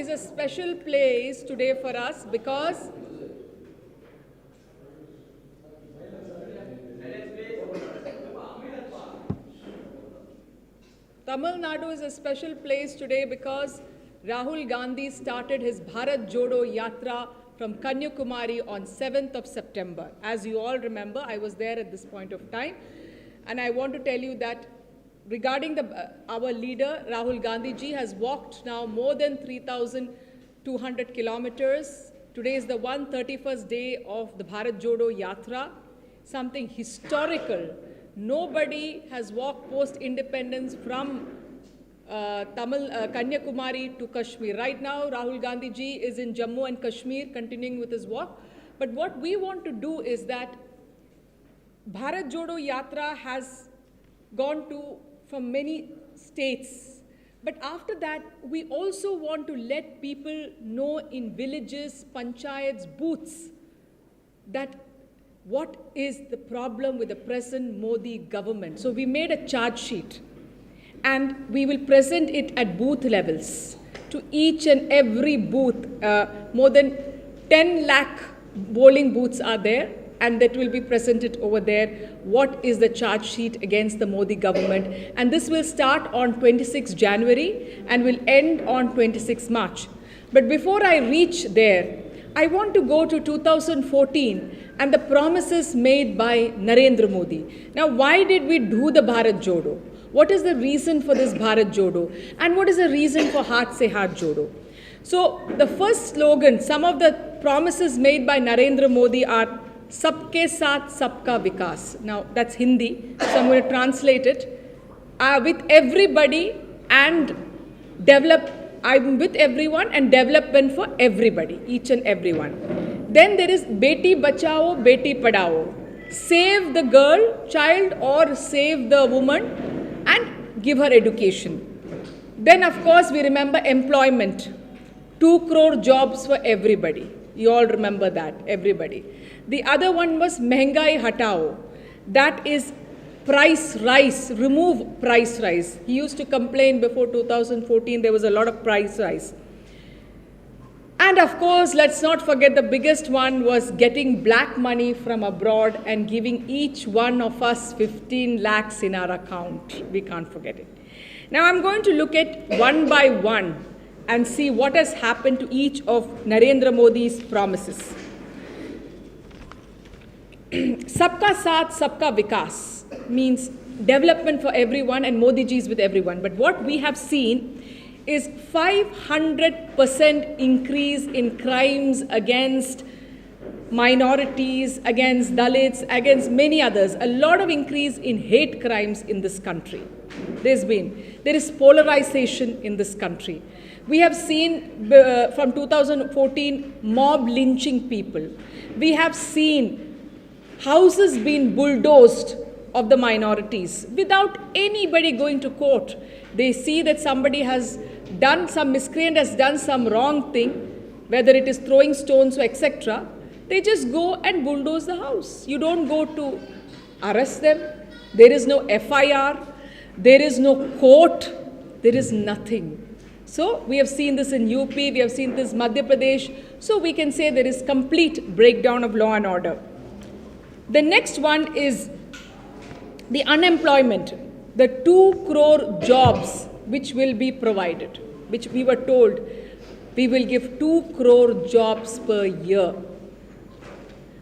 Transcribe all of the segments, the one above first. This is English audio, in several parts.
is a special place today for us because Tamil Nadu is a special place today because Rahul Gandhi started his Bharat Jodo Yatra from Kanyakumari on 7th of September. As you all remember, I was there at this point of time. And I want to tell you that regarding our leader, Rahul Gandhi ji, has walked now more than 3,200 kilometers. Today is the 131st day of the Bharat Jodo Yatra, something historical. Nobody has walked post-independence from Kanyakumari to Kashmir. Right now, Rahul Gandhi ji is in Jammu and Kashmir, continuing with his walk. But what we want to do is that Bharat Jodo Yatra has gone from many states. But after that, we also want to let people know in villages, panchayats, booths, that what is the problem with the present Modi government. So we made a charge sheet and we will present it at booth levels to each and every booth. More than 10 lakh polling booths are there, and that will be presented over there. What is the charge sheet against the Modi government? And this will start on 26 January and will end on 26 March. But before I reach there, I want to go to 2014 and the promises made by Narendra Modi. Now, why did we do the Bharat Jodo? What is the reason for this Bharat Jodo? And what is the reason for Haath Se Haath Jodo? So, the first slogan, some of the promises made by Narendra Modi are Sabke Saath Sabka Vikas. Now, that's Hindi, so I'm going to translate it. With everybody and I'm with everyone and development for everybody, each and everyone. Then there is Beti Bachao, Beti Padhao. Save the child or save the woman and give her education. Then of course we remember employment. 2 crore jobs for everybody. You all remember that, everybody. The other one was Mehengai Hatao. That is price rise, remove price rise. He used to complain before 2014 there was a lot of price rise. And of course, let's not forget the biggest one was getting black money from abroad and giving each one of us 15 lakhs in our account. We can't forget it. Now I'm going to look at one by one and see what has happened to each of Narendra Modi's promises. Sabka Saath, Sabka Vikas means development for everyone, and Modi ji is with everyone. But what we have seen is 500% increase in crimes against minorities, against Dalits, against many others. A lot of increase in hate crimes in this country. There is polarization in this country. We have seen from 2014 mob lynching people. We have seen houses being bulldozed of the minorities without anybody going to court. They see that somebody has done some miscreant, has done some wrong thing, whether it is throwing stones or etc. They just go and bulldoze the house. You don't go to arrest them. There is no FIR. There is no court. There is nothing. So we have seen this in UP. We have seen this in Madhya Pradesh. So we can say there is complete breakdown of law and order. The next one is the unemployment, the 2 crore jobs which will be provided, which we were told we will give 2 crore jobs per year.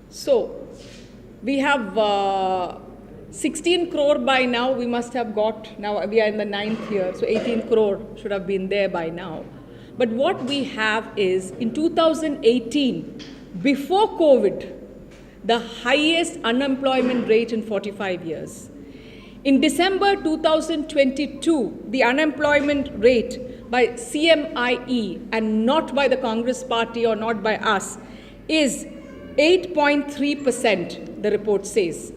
So we have 16 crore by now we must have got. Now we are in the 9th year, so 18 crore should have been there by now. But what we have is in 2018, before COVID, the highest unemployment rate in 45 years. In December 2022, the unemployment rate by CMIE and not by the Congress party or not by us is 8.3%, the report says.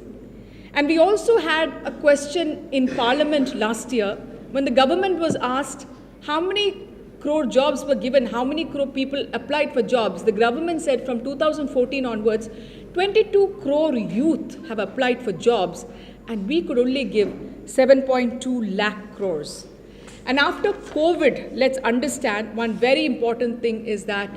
And we also had a question in Parliament last year when the government was asked how many crore jobs were given, how many crore people applied for jobs. The government said from 2014 onwards, 22 crore youth have applied for jobs, and we could only give 7.2 lakh crores. And after COVID, let's understand one very important thing is that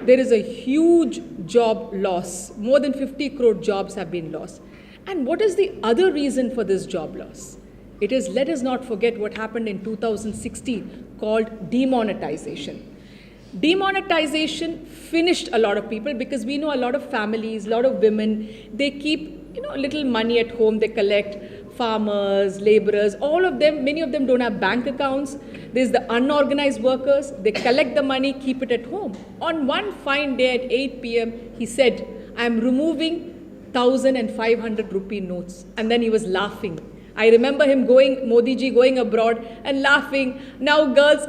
there is a huge job loss. More than 50 crore jobs have been lost. And what is the other reason for this job loss? It is, let us not forget what happened in 2016 called demonetization. Demonetization finished a lot of people because we know a lot of families, a lot of women, they keep, little money at home, they collect. Farmers, laborers, all of them, many of them don't have bank accounts. There's the unorganized workers, they collect the money, keep it at home. On one fine day at 8 p.m., he said, I'm removing 1,500 rupee notes. And then he was laughing. I remember him Modi ji going abroad and laughing. Now girls,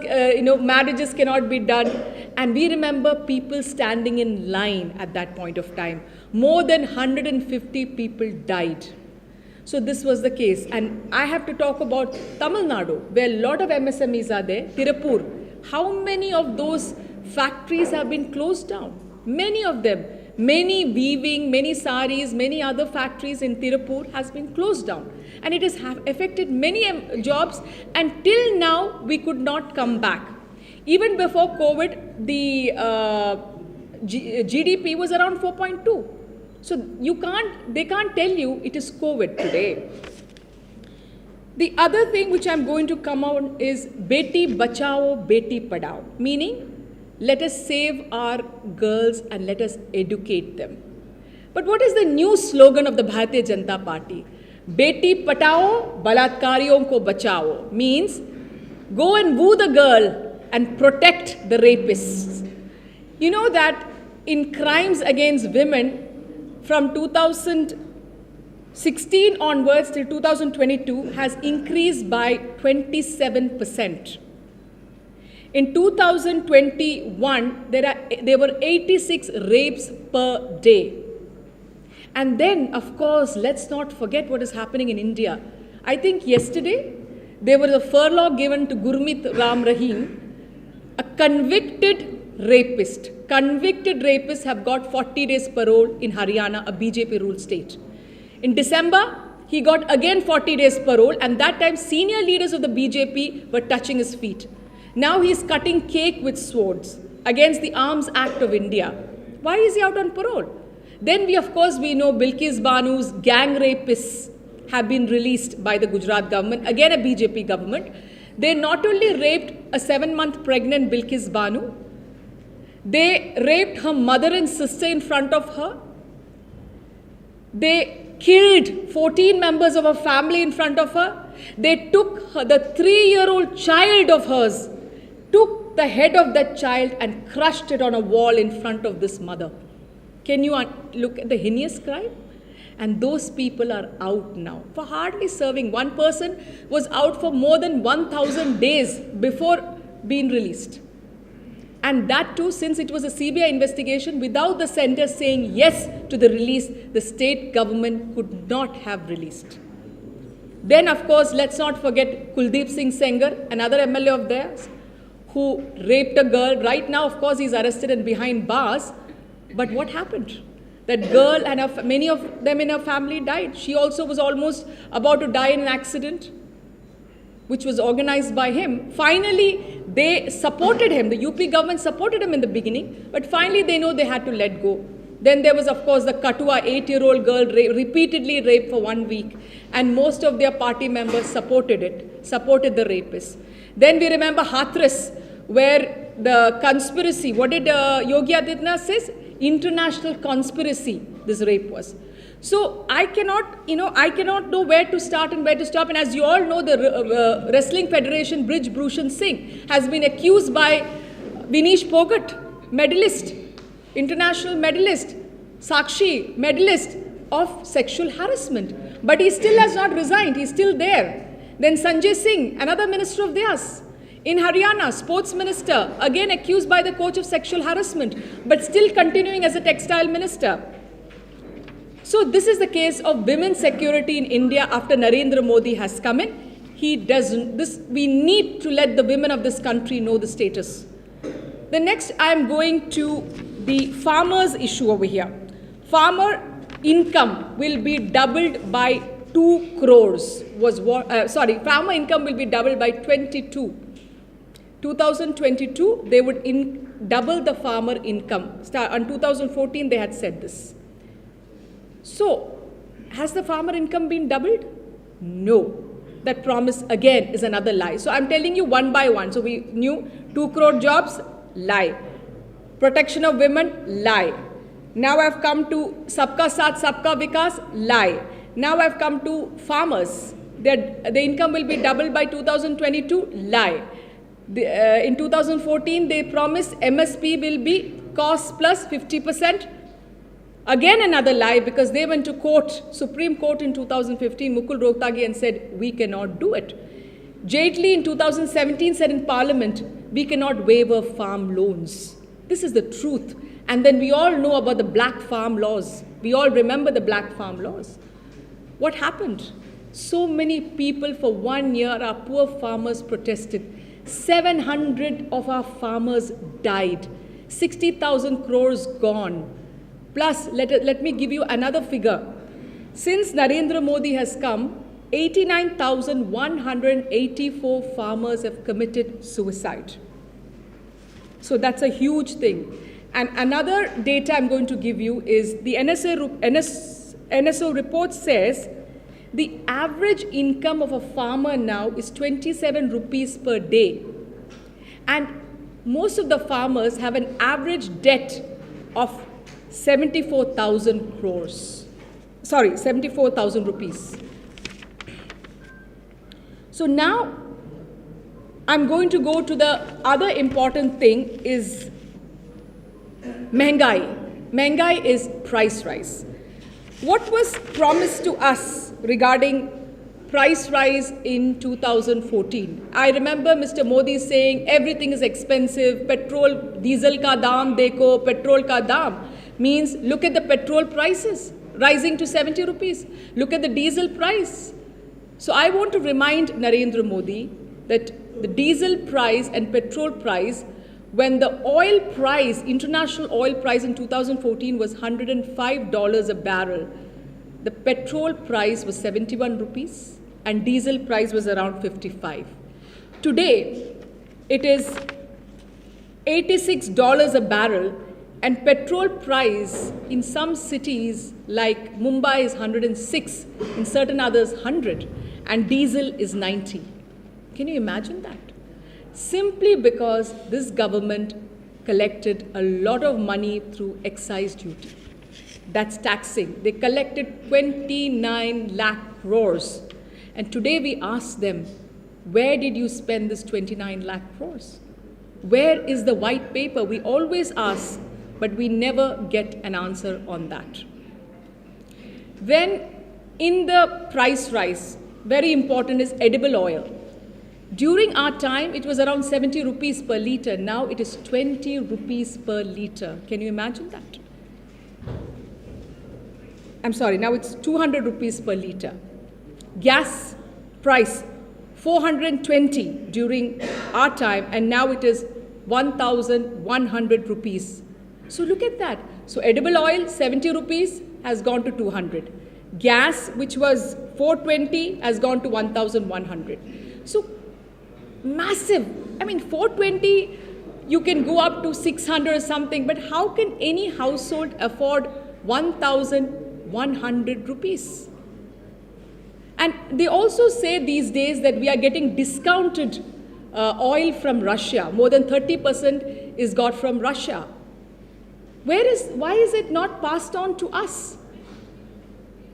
marriages cannot be done. And we remember people standing in line at that point of time. More than 150 people died. So this was the case. And I have to talk about Tamil Nadu, where a lot of MSMEs are there. Tirupur. How many of those factories have been closed down? Many of them. Many weaving, many saris, many other factories in Tirupur has been closed down. And it has affected many jobs. And till now, we could not come back. Even before COVID, the GDP was around 4.2. So they can't tell you it is COVID today. The other thing which I'm going to come on is Beti Bachao, Beti Padhao, meaning let us save our girls and let us educate them. But what is the new slogan of the Bharatiya Janata Party? Beti Patao, Balatkariyon ko Bachao, means go and woo the girl and protect the rapists. You know that in crimes against women, from 2016 onwards till 2022 has increased by 27%. In 2021, there were 86 rapes per day. And then, of course, let's not forget what is happening in India. I think yesterday, there was a furlough given to Gurmeet Ram Rahim, a convicted rapist. Convicted rapists have got 40 days parole in Haryana, a BJP ruled state. In December, he got again 40 days parole, and that time senior leaders of the BJP were touching his feet. Now he is cutting cake with swords against the Arms Act of India. Why is he out on parole? Then we know Bilkis Banu's gang rapists have been released by the Gujarat government, again a BJP government. They not only raped a 7-month pregnant Bilkis Banu, they raped her mother and sister in front of her. They killed 14 members of her family in front of her. They took the 3-year-old child of hers, took the head of that child and crushed it on a wall in front of this mother. Can you look at the heinous crime? And those people are out now for hardly serving. One person was out for more than 1,000 days before being released. And that too, since it was a CBI investigation, without the center saying yes to the release, the state government could not have released. Then, of course, let's not forget Kuldeep Singh Sengar, another MLA of theirs, who raped a girl. Right now, of course, he's arrested and behind bars. But what happened? That girl and many of them in her family died. She also was almost about to die in an accident, which was organized by him. Finally, they supported him. The UP government supported him in the beginning, but finally they know they had to let go. Then there was, of course, the Katua 8-year-old girl repeatedly raped for 1 week, and most of their party members supported the rapists. Then we remember Hathras, where the conspiracy, what did Yogi Adityanath say? International conspiracy, this rape was. So I cannot know where to start and where to stop. And as you all know, the Wrestling Federation, Brij Bhushan Singh, has been accused by Vinesh Phogat, medalist, international medalist, Sakshi, medalist, of sexual harassment. But he still has not resigned. He's still there. Then Sanjay Singh, another minister of theirs, in Haryana, sports minister, again accused by the coach of sexual harassment, but still continuing as a textile minister. So this is the case of women's security in India after Narendra Modi has come in. We need to let the women of this country know the status. The next, I am going to the farmers' issue over here. Farmer income will be doubled by 2 crores was what, farmer income will be doubled by 2022, they would double the farmer income. On 2014, they had said this. So, has the farmer income been doubled? No. That promise again is another lie. So, I'm telling you one by one. So, we knew 2 crore jobs, lie. Protection of women, lie. Now I've come to Sabka Saath, Sabka Vikas, lie. Now I've come to farmers. The income will be doubled by 2022, lie. In 2014, they promised MSP will be cost plus 50%. Again another lie, because they went to court, Supreme Court in 2015, Mukul Rohtagi, and said, we cannot do it. Jaitley in 2017 said in Parliament, we cannot waiver farm loans. This is the truth. And then we all know about the black farm laws. We all remember the black farm laws. What happened? So many people for 1 year, our poor farmers protested. 700 of our farmers died. 60,000 crores gone. Plus, let me give you another figure. Since Narendra Modi has come, 89,184 farmers have committed suicide. So that's a huge thing. And another data I'm going to give you is the NSO report says the average income of a farmer now is 27 rupees per day. And most of the farmers have an average debt of 74,000 crores. Sorry, 74,000 rupees. So now I'm going to go to the other important thing is Mehengai. Mehengai is price rise. What was promised to us regarding price rise in 2014? I remember Mr. Modi saying everything is expensive, petrol, diesel ka daam dekho, petrol ka daam. Means look at the petrol prices rising to 70 rupees. Look at the diesel price. So I want to remind Narendra Modi that the diesel price and petrol price, when the oil price, international oil price in 2014 was $105 a barrel, the petrol price was 71 rupees and diesel price was around 55. Today, it is $86 a barrel, and petrol price in some cities like Mumbai is 106, in certain others 100, and diesel is 90. Can you imagine that? Simply because this government collected a lot of money through excise duty. That's taxing. They collected 29 lakh crores. And today we ask them, where did you spend this 29 lakh crores? Where is the white paper? We always ask, but we never get an answer on that. When in the price rise, very important is edible oil. During our time, it was around 70 rupees per litre. Now it is 20 rupees per litre. Can you imagine that? I'm sorry, now it's 200 rupees per litre. Gas price, 420 during our time, and now it is 1,100 rupees. So look at that. So edible oil, 70 rupees, has gone to 200. Gas, which was 420, has gone to 1,100. So massive. I mean, 420, you can go up to 600 or something, but how can any household afford 1,100 rupees? And they also say these days that we are getting discounted oil from Russia. More than 30% is got from Russia. Why is it not passed on to us?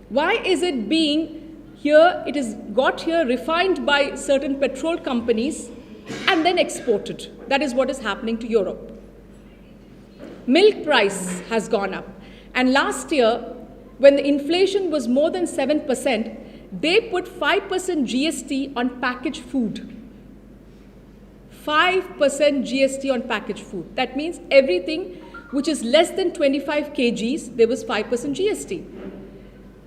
Why is it being here, it is got here, refined by certain petrol companies and then exported? That is what is happening to Europe. Milk price has gone up. And last year, when the inflation was more than 7%, they put 5% GST on packaged food. 5% GST on packaged food. That means everything which is less than 25 kgs, there was 5% GST.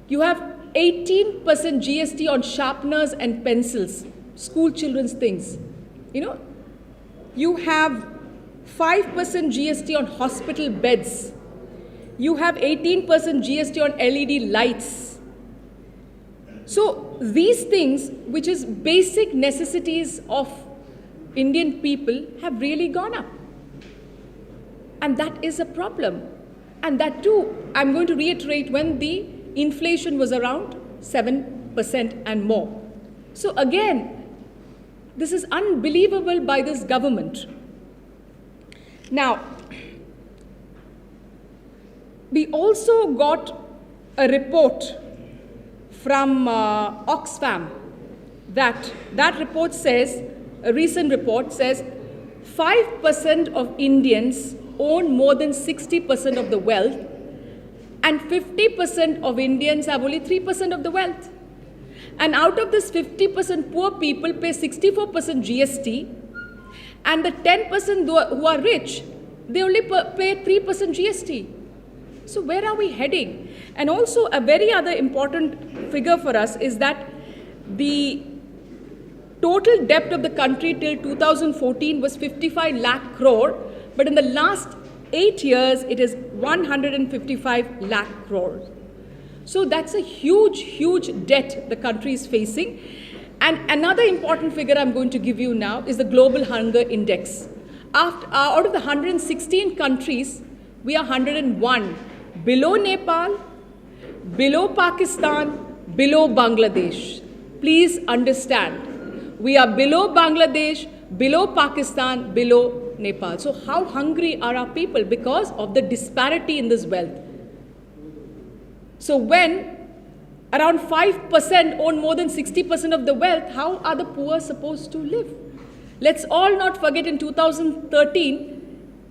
You have 18% GST on sharpeners and pencils, school children's things. You know, you have 5% GST on hospital beds. You have 18% GST on LED lights. So these things, which is basic necessities of Indian people, have really gone up. And that is a problem. And that too, I'm going to reiterate, when the inflation was around 7% and more. So again, this is unbelievable by this government. Now, we also got a report from Oxfam that report says, a recent report says, 5% of Indians own more than 60% of the wealth, and 50% of Indians have only 3% of the wealth. And out of this 50%, poor people pay 64% GST, and the 10% who are rich, they only pay 3% GST. So where are we heading? And also a very other important figure for us is that the total debt of the country till 2014 was 55 lakh crore, but in the last 8 years, it is 155 lakh crore. So that's a huge, huge debt the country is facing. And another important figure I'm going to give you now is the Global Hunger Index. Out of the 116 countries, we are 101. Below Nepal, below Pakistan, below Bangladesh. Please understand, we are below Bangladesh, below Pakistan, below Nepal. So how hungry are our people because of the disparity in this wealth? So when around 5% own more than 60% of the wealth, how are the poor supposed to live? Let's all not forget, in 2013,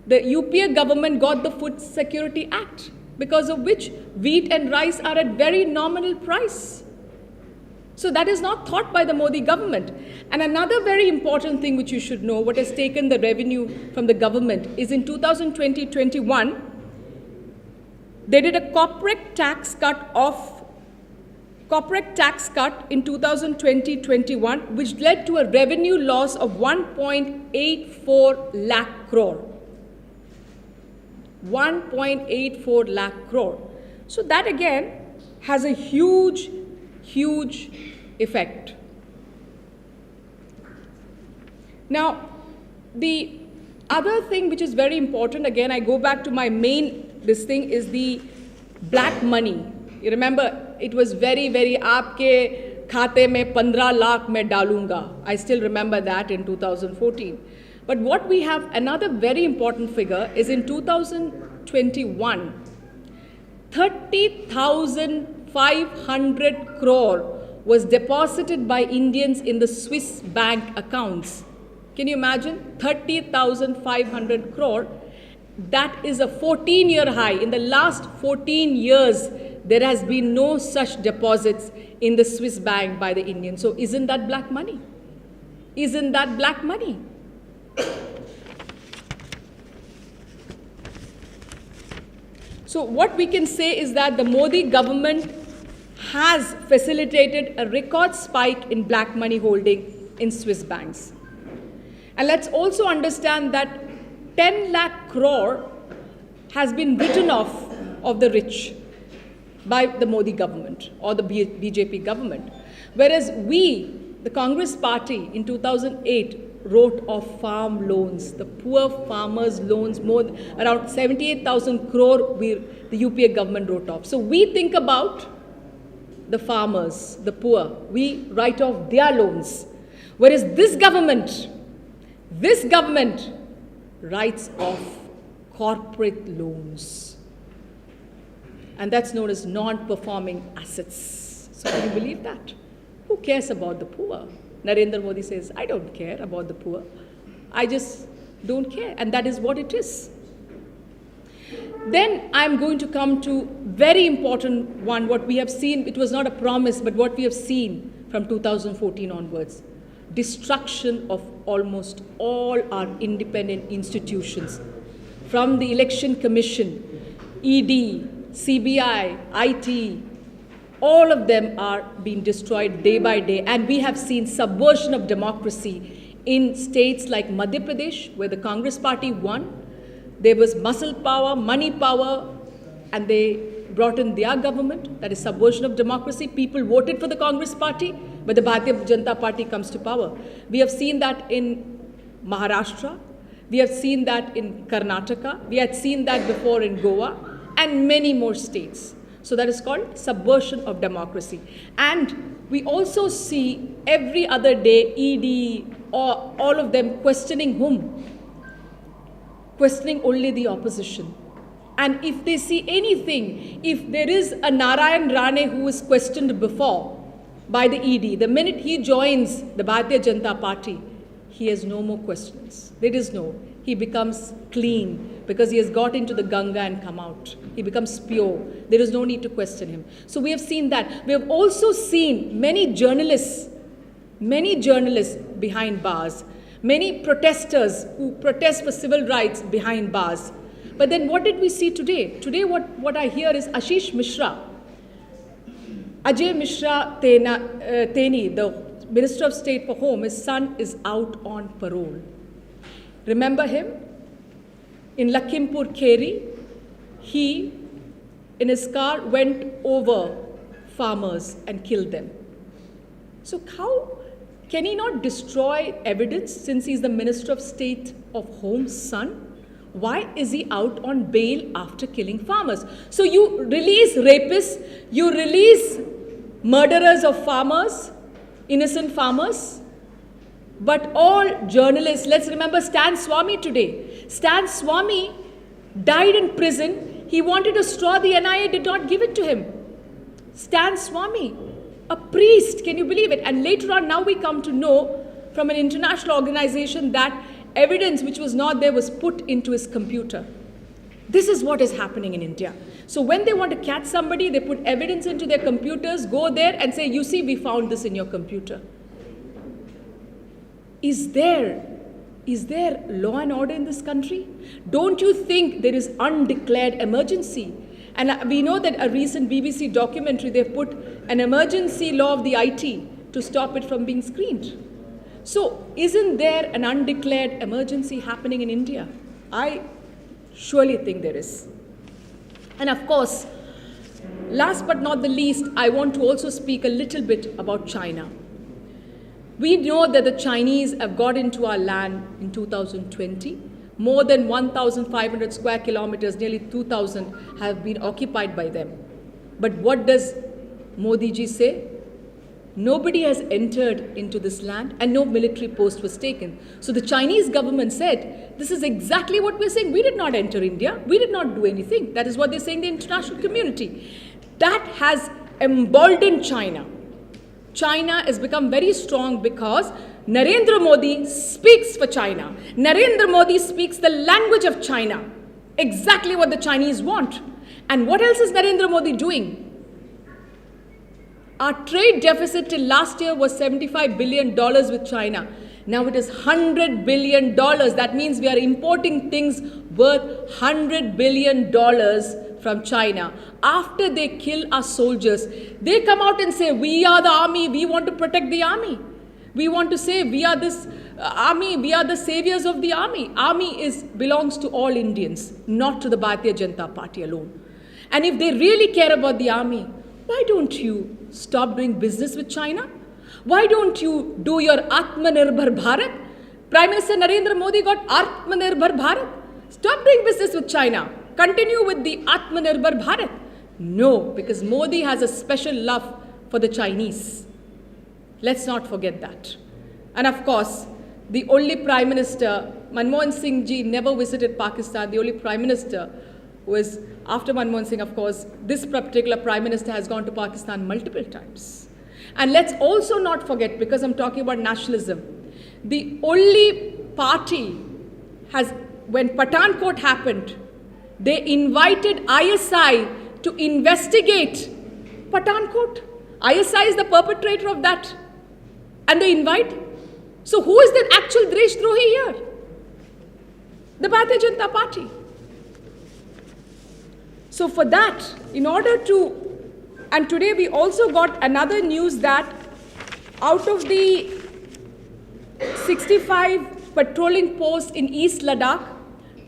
the UPA government got the Food Security Act, because of which wheat and rice are at very nominal price. So that is not thought by the Modi government. And another very important thing which you should know, what has taken the revenue from the government, is in 2020-21, they did a corporate tax cut in 2020-21, which led to a revenue loss of 1.84 lakh crore. 1.84 lakh crore. So that again has a huge, huge effect. Now, the other thing which is very important, again, I go back to my this thing is the black money. You remember, it was very, very, aapke khate mein 15 lakh mein dalunga. I still remember that in 2014. But what we have, another very important figure, is in 2021, 30,500 crore was deposited by Indians in the Swiss bank accounts. Can you imagine? 30,500 crore. That is a 14-year high. In the last 14 years, there has been no such deposits in the Swiss bank by the Indians. So isn't that black money? Isn't that black money? So what we can say is that the Modi government has facilitated a record spike in black money holding in Swiss banks. And let's also understand that 10 lakh crore has been written off of the rich by the Modi government or the BJP government. Whereas we, the Congress party, in 2008, wrote off farm loans, the poor farmers' loans, around 78,000 crore the UPA government wrote off. So we think about the farmers, the poor. We write off their loans. Whereas this government writes off corporate loans. And that's known as non-performing assets. So can you believe that? Who cares about the poor? Narendra Modi says, I don't care about the poor. I just don't care. And that is what it is. Then I'm going to come to very important one, what we have seen. It was not a promise, but what we have seen from 2014 onwards. Destruction of almost all our independent institutions. From the Election Commission, ED, CBI, IT, all of them are being destroyed day by day. And we have seen subversion of democracy in states like Madhya Pradesh, where the Congress party won. There was muscle power, money power, and they brought in their government, that is subversion of democracy. People voted for the Congress party, but the Bharatiya Janata Party comes to power. We have seen that in Maharashtra, we have seen that in Karnataka, we had seen that before in Goa, and many more states. So that is called subversion of democracy. And we also see every other day ED or all of them questioning whom? Questioning only the opposition. And if they see anything, if there is a Narayan Rane who was questioned before by the ED, the minute he joins the Bharatiya Janata Party, he has no more questions. There is no. He becomes clean because he has got into the Ganga and come out. He becomes pure. There is no need to question him. So we have seen that. We have also seen many journalists behind bars, many protesters who protest for civil rights behind bars. But then what did we see today? Today what I hear is Ashish Mishra, Ajay Mishra Teni, the Minister of State for Home, his son is out on parole. Remember him? In Lakhimpur Kheri, he, in his car, went over farmers and killed them. So how can he not destroy evidence since he's the Minister of State of Home's son? Why is he out on bail after killing farmers? So you release rapists, you release murderers of farmers, innocent farmers, but all journalists, let's remember Stan Swamy today. Stan Swamy died in prison. He wanted a straw, the NIA did not give it to him. Stan Swamy, a priest, can you believe it? And later on, now we come to know from an international organization that evidence which was not there was put into his computer. This is what is happening in India. So when they want to catch somebody, they put evidence into their computers, go there and say, you see, we found this in your computer. Is there law and order in this country? Don't you think there is undeclared emergency? And we know that a recent BBC documentary, they've put an emergency law of the IT to stop it from being screened. So isn't there an undeclared emergency happening in India? I surely think there is. And of course, last but not the least, I want to also speak a little bit about China. We know that the Chinese have got into our land in 2020. More than 1,500 square kilometers, nearly 2,000, have been occupied by them. But what does Modi ji say? Nobody has entered into this land and no military post was taken. So the Chinese government said, this is exactly what we're saying. We did not enter India. We did not do anything. That is what they're saying, the international community. That has emboldened China. China has become very strong because Narendra Modi speaks for China. Narendra Modi speaks the language of China. Exactly what the Chinese want. And what else is Narendra Modi doing? Our trade deficit till last year was $75 billion with China. Now it is $100 billion. That means we are importing things worth $100 billion from China. After they kill our soldiers, they come out and say, we are the army, we want to protect the army. We want to say, we are this army, we are the saviors of the army. Army belongs to all Indians, not to the Bharatiya Janata Party alone. And if they really care about the army, why don't you stop doing business with China? Why don't you do your Atmanirbhar Bharat? Prime Minister Narendra Modi got Atmanirbhar Bharat. Stop doing business with China. Continue with the Atmanirbhar Bharat. No, because Modi has a special love for the Chinese. Let's not forget that. And of course, the only Prime Minister, Manmohan Singh ji never visited Pakistan. The only Prime Minister was, after Manmohan Singh, of course, this particular Prime Minister has gone to Pakistan multiple times. And let's also not forget, because I'm talking about nationalism, the only party has, when Pathankot happened, they invited ISI to investigate Pathankot. ISI is the perpetrator of that. And they invite. So who is the actual Deshdrahi here? The Bharatiya Janata Party. So for that, in order to, and today we also got another news that out of the 65 patrolling posts in East Ladakh,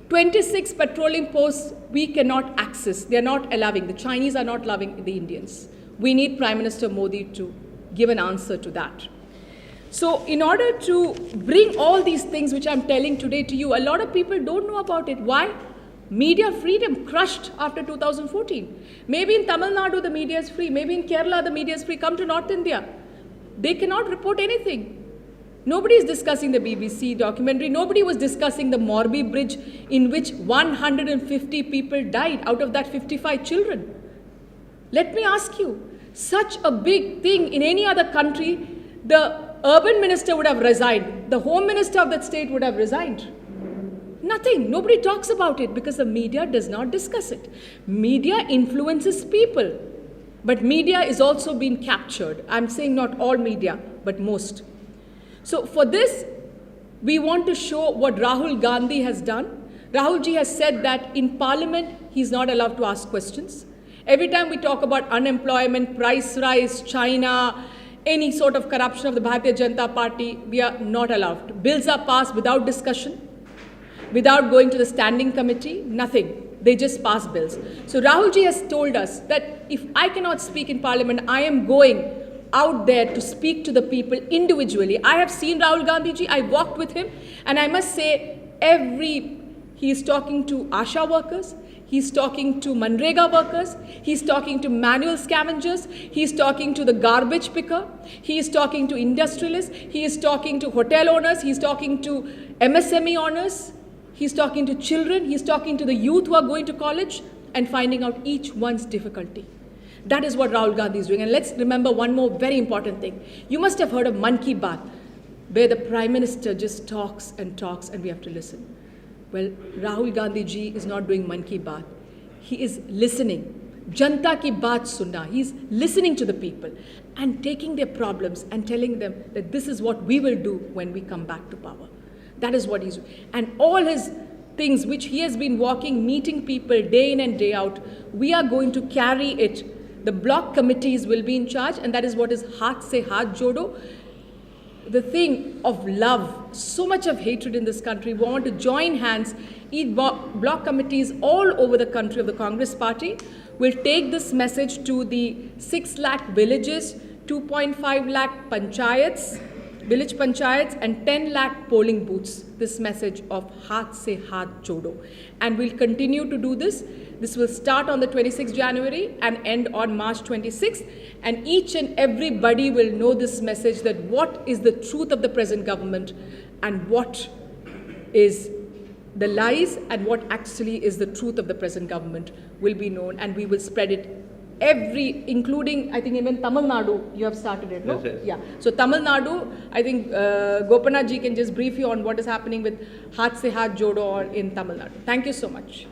26 petroleum posts we cannot access. They are not allowing. The Chinese are not allowing the Indians. We need Prime Minister Modi to give an answer to that. So in order to bring all these things which I'm telling today to you, a lot of people don't know about it. Why? Media freedom crushed after 2014. Maybe in Tamil Nadu the media is free. Maybe in Kerala the media is free. Come to North India. They cannot report anything. Nobody is discussing the BBC documentary. Nobody was discussing the Morbi Bridge in which 150 people died, out of that 55 children. Let me ask you, such a big thing in any other country, the urban minister would have resigned. The home minister of that state would have resigned. Nothing. Nobody talks about it because the media does not discuss it. Media influences people. But media is also being captured. I'm saying not all media, but most. So for this, we want to show what Rahul Gandhi has done. Rahul ji has said that in Parliament, he's not allowed to ask questions. Every time we talk about unemployment, price rise, China, any sort of corruption of the Bharatiya Janata Party, we are not allowed. Bills are passed without discussion, without going to the standing committee, nothing. They just pass bills. So Rahul ji has told us that if I cannot speak in Parliament, I am going out there to speak to the people individually. I have seen Rahul Gandhi ji, I walked with him, and I must say, he is talking to ASHA workers, he's talking to Manrega workers, he's talking to manual scavengers, he's talking to the garbage picker, he is talking to industrialists, he is talking to hotel owners, he's talking to MSME owners, he's talking to children, he's talking to the youth who are going to college and finding out each one's difficulty. That is what Rahul Gandhi is doing. And let's remember one more very important thing. You must have heard of Man Ki Baat, where the Prime Minister just talks and talks and we have to listen. Well, Rahul Gandhi ji is not doing Man Ki Baat. He is listening. Janta ki baat sunna. He's listening to the people and taking their problems and telling them that this is what we will do when we come back to power. That is what he's doing. And all his things which he has been walking, meeting people day in and day out, we are going to carry it. The block committees will be in charge, and that is what is Haath se Haath Jodo. The thing of love, so much of hatred in this country. We want to join hands. Each block committees all over the country of the Congress party will take this message to the 6 lakh villages, 2.5 lakh panchayats, village panchayats, and 10 lakh polling booths. This message of Haath se Haath Jodo. And we'll continue to do this. This will start on the 26th January and end on March 26th. And each and everybody will know this message, that what is the truth of the present government and what is the lies and what actually is the truth of the present government will be known, and we will spread it including, I think even Tamil Nadu, you have started it, no? Yes. Yeah. So Tamil Nadu, I think Gopanath ji can just brief you on what is happening with Haath se Haath Jodo in Tamil Nadu. Thank you so much.